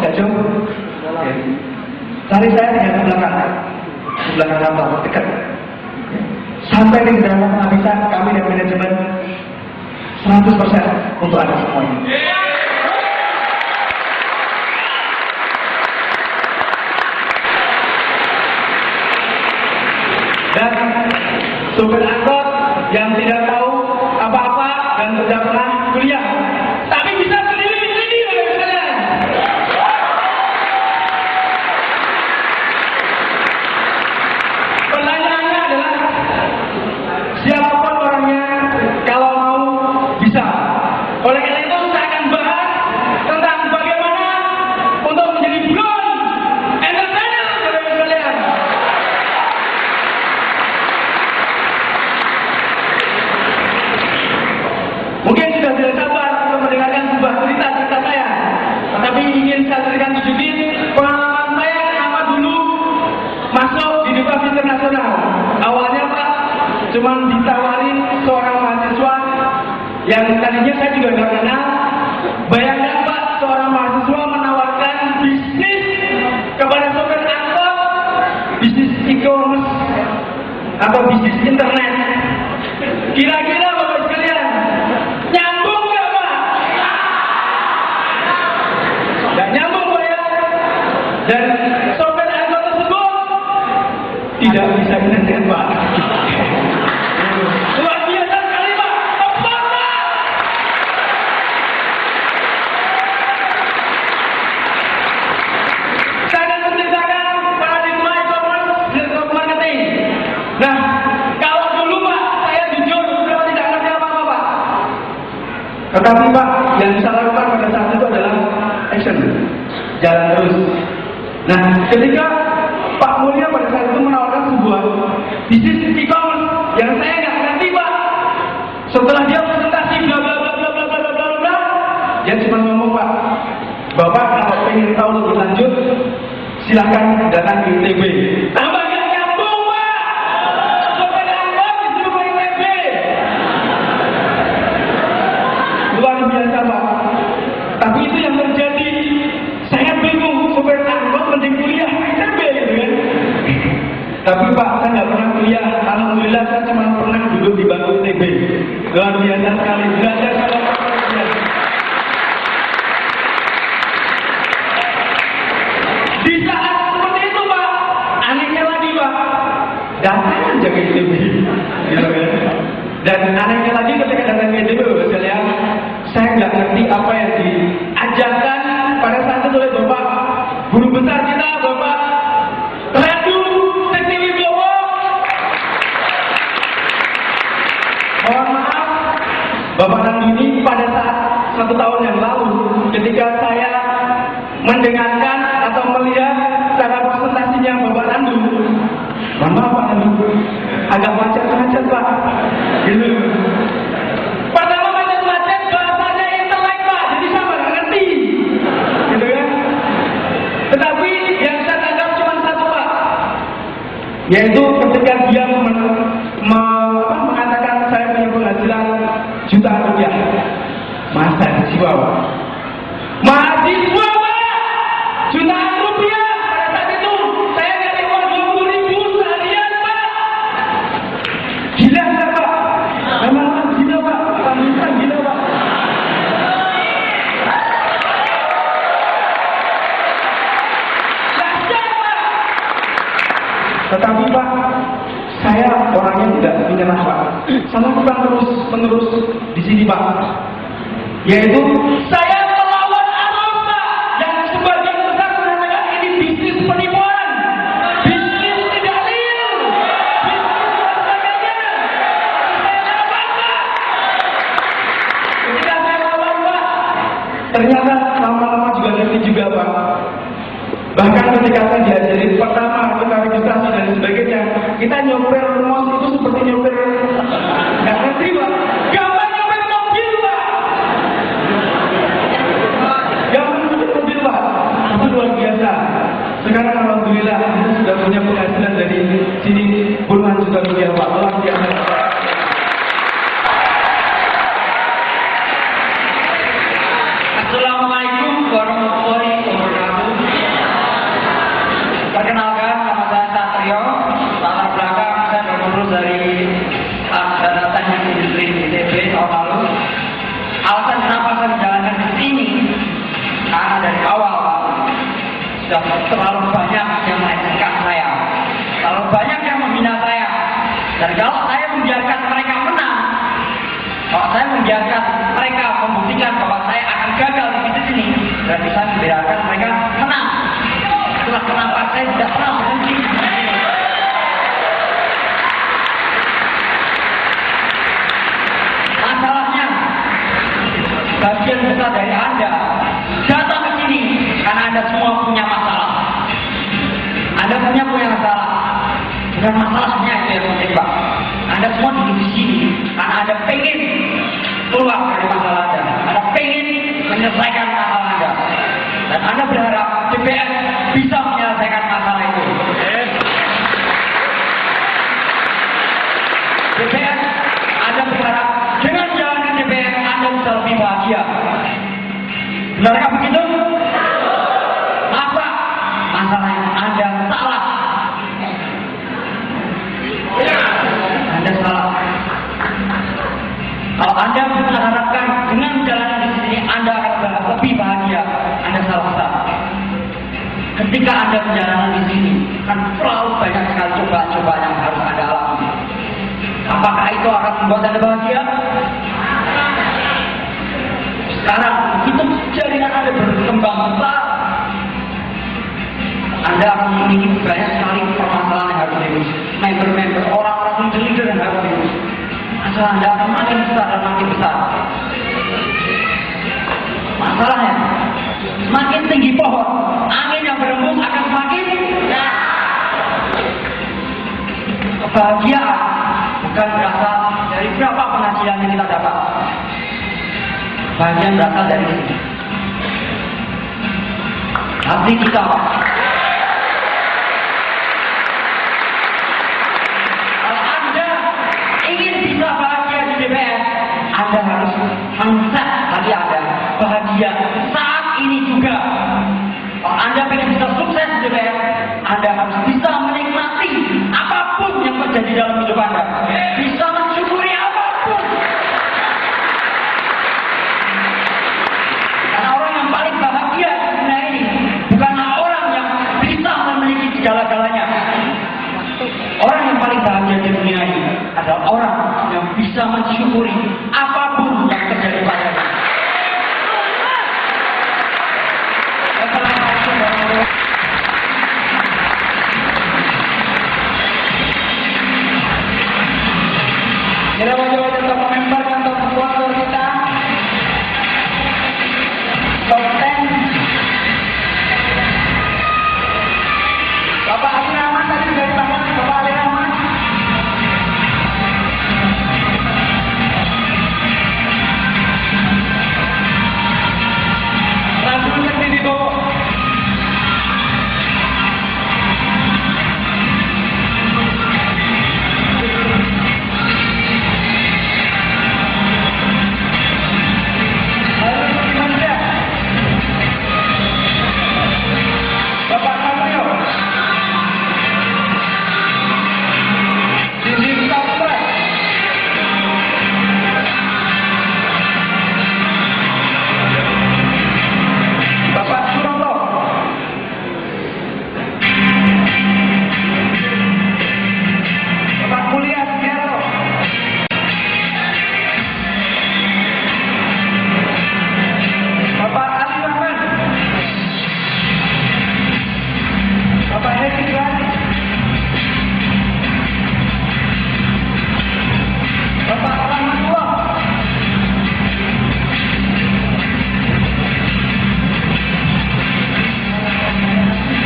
nggak jauh. Oke. Cari saya di belakang kantor, dekat. Sampai di dalam bisa kami dan manajemen 100% untuk Anda semuanya. Dan sopir angkot yang tidak tahu apa-apa dan tidak pernah kuliah, tapi bisa keliling sini, misalnya. Pertanyaannya adalah siapapun orangnya, kalau mau bisa. Oleh karena itu saya akan bahas tentang bagaimana untuk menjadi blond entertainer, saudara-saudara. Mungkin sudah tidak sabar untuk mendengarkan sebuah cerita saya, tetapi ingin saya ceritakan sedikit pengalaman saya kenapa dulu masuk di Universitas Internasional. Awalnya Pak, cuma ditawarin seorang mahasiswa yang tadinya saya juga nggak kenal. Bayangkan Pak, seorang mahasiswa menawarkan bisnis kepada sopir angkot, bisnis e-commerce atau bisnis internet. Kira-kira Bapak sekalian, nyambung nggak Pak? Nggak nyambung Pak ya. Dan sopir angkot tersebut tidak bisa internet Pak. Luar biasa sekali Pak. Tepat Pak. Saya akan menceritakan paradigma e-commerce network marketing. Nah, kalau dulu Pak, saya jujur sudah tidak ngerti apa-apa Pak. Tetapi Pak, yang saya lakukan pada saat itu adalah action, jalan terus. Nah, ketika Pak Mulya pada saat itu menawarkan sebuah bisnis e-commerce yang saya nggak ngerti Pak. Setelah dia presentasi bla bla bla bla bla bla bla bla, dia cuma ngomong Pak, Bapak kalau pengen tahu lebih lanjut, silakan datang di ITB. Tambah nggak nyambung Pak. Sopir angkot disuruh ke ITB. Luar biasa Pak. Tapi itu yang terjadi. Saya bingung, sopir angkot mending kuliah ITB gitu kan. Tapi Pak, saya nggak pernah kuliah. Alhamdulillah saya cuma pernah duduk di bangku ITB. Luar biasa sekali. Belajar sama Pak. Di saat seperti itu Pak, anehnya lagi Pak, datang aja ke ITB. Gitu kan. Dan anehnya lagi ketika datang ke ITB, saya nggak ngerti apa yang diajarkan pada saat itu oleh Bapak guru besar kita, Bapak Randu Sekti Wibowo. Mohon maaf, Bapak Randu ini pada saat 1 tahun yang lalu, ketika saya mendengarkan atau melihat cara presentasinya Bapak Randu, mohon maaf Pak Randu, agak macet-macet Pak, gitu. Pertama macet-macet, bahasanya intelek Pak, jadi saya nggak ngerti, gitu kan. Tetapi yang saya tangkap cuma satu Pak, yaitu ketika dia mengatakan saya punya penghasilan jutaan rupiah. Mahasiswa Pak, mahasiswa Pak, jutaan rupiah. Pada saat itu saya nyari uang 20.000 seharian Pak. Gila nggak Pak? Memang gila Pak, bukan gila Pak. Dahsyat Pak. Tetapi Pak, saya orangnya tidak menyerah Pak. Saya lakukan terus-menerus di sini Pak. Yaitu saya melawan arus Pak, yang sebagian besar mengatakan ini bisnis penipuan, bisnis tidak real, bisnis sebagainya. Saya lawan Pak. Ketika saya lawan Pak, ternyata lama-lama juga ngerti juga Pak. Bahkan ketika saya diajarin pertama kita registrasi dan sebagainya, kita nyopir mos itu seperti nyopir nggak ngerti Pak. Gampang nyopir mobil Pak. Gampang nyopir mobil Pak. Itu luar biasa. Sekarang alhamdulillah kita sudah punya penghasilan dari sini puluhan juta rupiah Pak. Luar biasa. Assalamualaikum warahmatullahi wabarakatuh. Sudah terlalu banyak yang melecehkan saya, terlalu banyak yang menghina saya. Dan kalau saya membiarkan mereka menang, kalau saya membiarkan mereka membuktikan bahwa saya akan gagal di bisnis ini, berarti saya membiarkan mereka menang. Itulah kenapa saya tidak pernah berhenti. Masalahnya, bagian besar dari Anda datang ke sini karena Anda semua punya masalah. Anda punya masalah. Bukan masalahnya itu yang penting, Pak. Anda semua duduk di sini karena Anda pengen keluar dari masalah Anda. Anda pengen menyelesaikan masalah Anda. Dan Anda berharap DPR bisa menyelesaikan masalah itu. DPR, Anda berharap dengan jalan DPR Anda bisa lebih bahagia. Benarkah begitu? Apa masalahnya? Anda salah. Anda salah. Kalau Anda mengharapkan dengan jalan di sini Anda akan lebih bahagia, Anda salah besar. Ketika Anda berjalan di sini, kan terlalu banyak sekali cobaan-cobaan yang harus Anda alami. Apakah itu akan membuat Anda bahagia? Sekarang itu jaringan Anda berkembang besar, Anda akan memiliki banyak sekali permasalahan yang harus diurus. Member-member, orang-orang leader yang harus diurus. Masalah Anda akan makin besar dan makin besar. Masalahnya, semakin tinggi pohon, angin yang berembus akan semakin. Kebahagiaan bukan berasal dari berapa penghasilan yang kita dapat. Bagian berasal dari sini. Hati kita, Pak. Kalau Anda ingin bisa bahagia di DPR, Anda harus mengset hati Anda bahagia saat ini juga. Kalau Anda ingin bisa sukses di DPR, Anda harus bisa menikmati apapun yang terjadi dalam hidup Anda. Bisa mensyukuri apapun. Karena orang yang paling bahagia di dunia ini bukanlah orang yang bisa memiliki segala-galanya. Orang yang paling bahagia di dunia ini adalah orang yang bisa mensyukuri apa